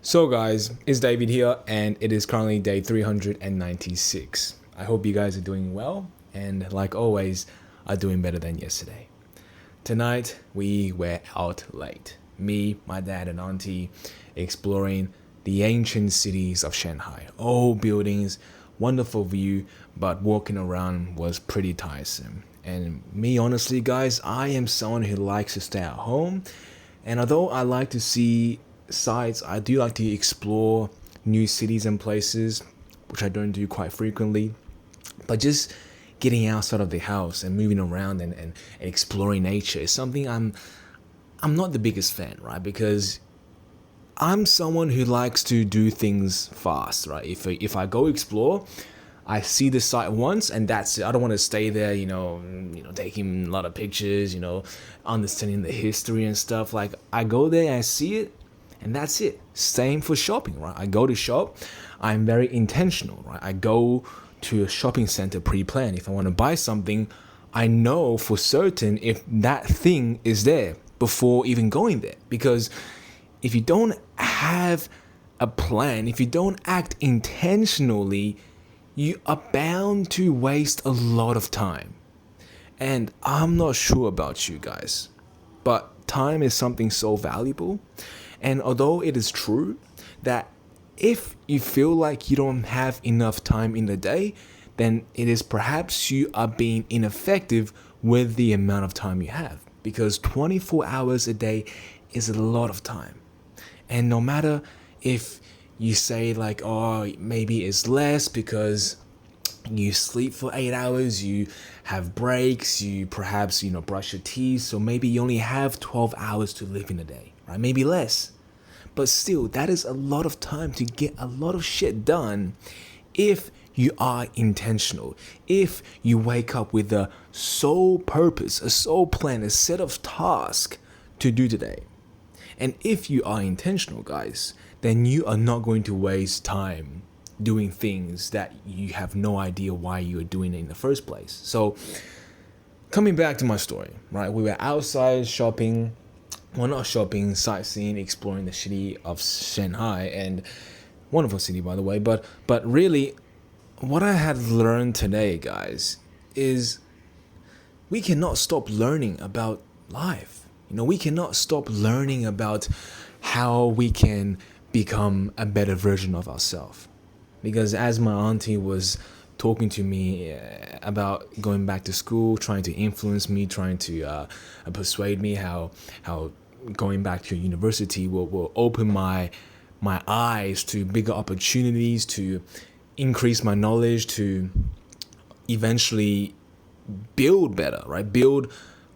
So guys, it's David here and it is currently day 396. I hope you guys are doing well and like always are doing better than yesterday. Tonight we were out late. Me, my dad and auntie exploring the ancient cities of Shanghai. Old buildings, wonderful view, but walking around was pretty tiresome. And me honestly guys, I am someone who likes to stay at home, and although I like to see sites, I do like to explore new cities and places, which I don't do quite frequently. But just getting outside of the house and moving around and exploring nature is something I'm not the biggest fan, right? Because I'm someone who likes to do things fast, right? If I go explore, I see the site once and that's it. I don't want to stay there, taking a lot of pictures, understanding the history and stuff. Like I go there and I see it and that's it. Same for shopping, right? I go to shop, I'm very intentional, right? I go to a shopping center pre-planned. If I want to buy something, I know for certain if that thing is there before even going there. Because if you don't have a plan, if you don't act intentionally, you are bound to waste a lot of time. And I'm not sure about you guys, but time is something so valuable. And although it is true that if you feel like you don't have enough time in the day, then it is perhaps you are being ineffective with the amount of time you have. Because 24 hours a day is a lot of time. And no matter if you say like, oh, maybe it's less because you sleep for 8 hours, you have breaks, you perhaps, brush your teeth. So maybe you only have 12 hours to live in a day, right? Maybe less. But still, that is a lot of time to get a lot of shit done if you are intentional. If you wake up with a sole purpose, a sole plan, a set of tasks to do today. And if you are intentional, guys, then you are not going to waste time doing things that you have no idea why you are doing it in the first place. So, coming back to my story, right? We were outside shopping. Well, not shopping, sightseeing, exploring the city of Shanghai, and wonderful city, by the way. But really, what I had learned today, guys, is we cannot stop learning about life. We cannot stop learning about how we can become a better version of ourselves. Because as my auntie was talking to me about going back to school, trying to influence me, trying to persuade me how going back to university will open my eyes to bigger opportunities, to increase my knowledge, to eventually build better, right? Build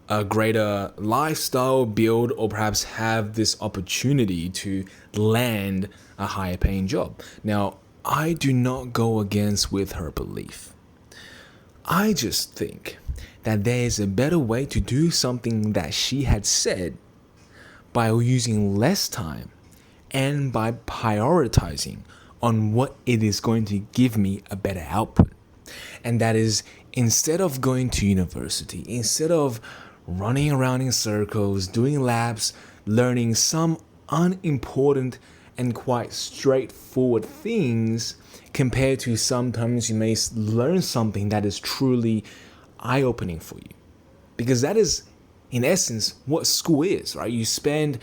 a greater lifestyle, build or perhaps have this opportunity to land a higher paying job. Now, I do not go against with her belief. I just think that there is a better way to do something that she had said by using less time and by prioritizing on what it is going to give me a better output. And that is, instead of going to university, instead of running around in circles, doing labs, learning some unimportant and quite straightforward things, compared to sometimes you may learn something that is truly eye-opening for you. Because that is, in essence, what school is, right? You spend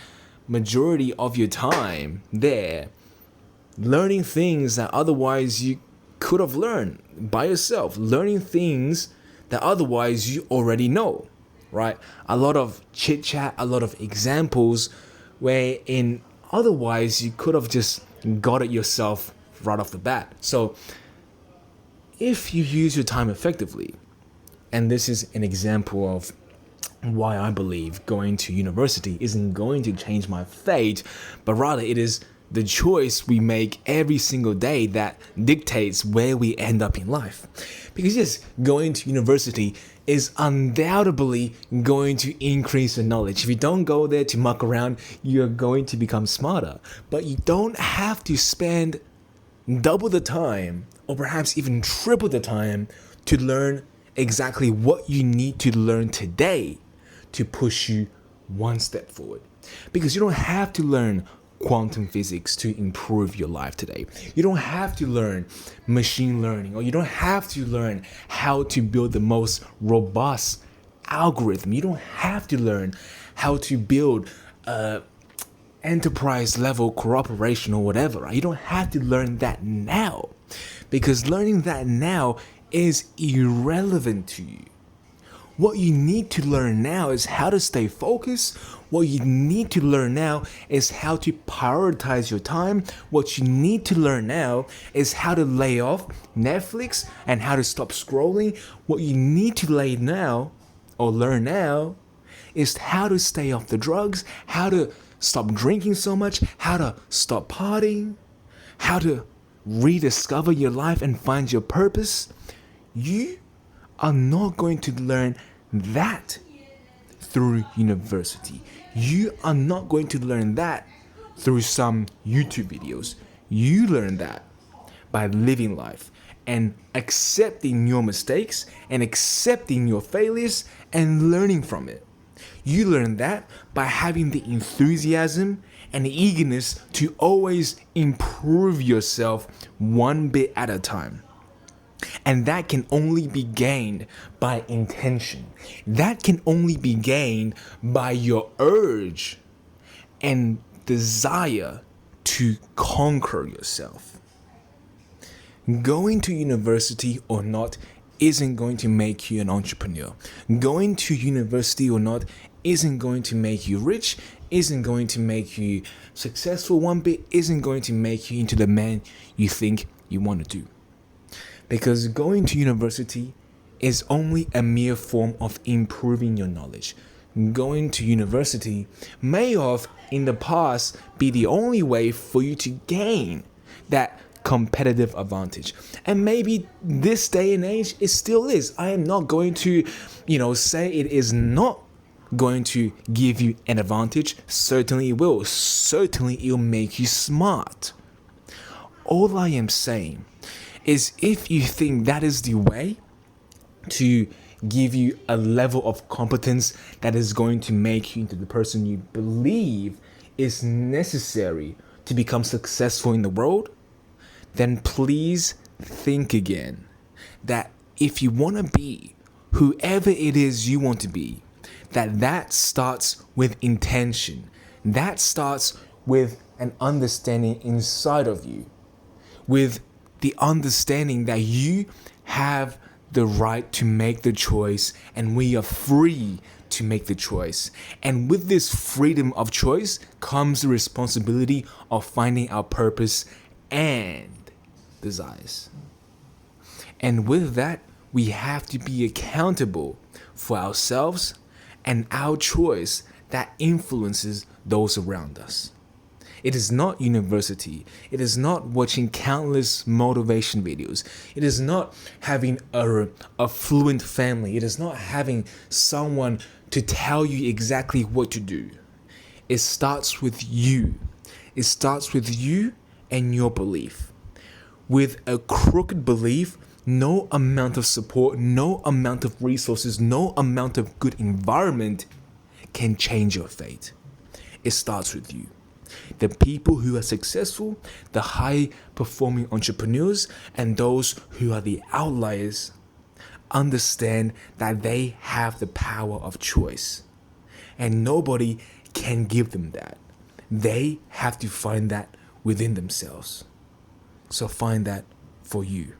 majority of your time there learning things that otherwise you could have learned by yourself, learning things that otherwise you already know, right? A lot of chit-chat, a lot of examples where in otherwise you could have just got it yourself right off the bat. So if you use your time effectively, and this is an example of why I believe going to university isn't going to change my fate, but rather it is the choice we make every single day that dictates where we end up in life. Because yes, going to university is undoubtedly going to increase your knowledge. If you don't go there to muck around, you're going to become smarter. But you don't have to spend double the time or perhaps even triple the time to learn exactly what you need to learn today to push you one step forward. Because you don't have to learn quantum physics to improve your life today. You don't have to learn machine learning, or you don't have to learn how to build the most robust algorithm. You don't have to learn how to build enterprise level cooperation or whatever. Right? You don't have to learn that now, because learning that now is irrelevant to you. What you need to learn now is how to stay focused. What you need to learn now is how to prioritize your time. What you need to learn now is how to lay off Netflix and how to stop scrolling. What you need to learn now is how to stay off the drugs, how to stop drinking so much, how to stop partying, how to rediscover your life and find your purpose. You are not going to learn that through university. You are not going to learn that through some YouTube videos. You learn that by living life and accepting your mistakes and accepting your failures and learning from it. You learn that by having the enthusiasm and the eagerness to always improve yourself one bit at a time. And that can only be gained by intention. That can only be gained by your urge and desire to conquer yourself. Going to university or not isn't going to make you an entrepreneur. Going to university or not isn't going to make you rich, isn't going to make you successful one bit, isn't going to make you into the man you think you want to do. Because going to university is only a mere form of improving your knowledge. Going to university may have in the past be the only way for you to gain that competitive advantage. And maybe this day and age it still is. I am not going to, say it is not going to give you an advantage. Certainly it will. Certainly it will make you smart. All I am saying is if you think that is the way to give you a level of competence that is going to make you into the person you believe is necessary to become successful in the world, then please think again. That if you want to be whoever it is you want to be, that starts with intention. That starts with an understanding inside of you, with the understanding that you have the right to make the choice and we are free to make the choice. And with this freedom of choice comes the responsibility of finding our purpose and desires. And with that, we have to be accountable for ourselves and our choice that influences those around us. It is not university. It is not watching countless motivation videos. It is not having a fluent family. It is not having someone to tell you exactly what to do. It starts with you. It starts with you and your belief. With a crooked belief, no amount of support, no amount of resources, no amount of good environment can change your fate. It starts with you. The people who are successful, the high-performing entrepreneurs, and those who are the outliers understand that they have the power of choice. And nobody can give them that. They have to find that within themselves. So find that for you.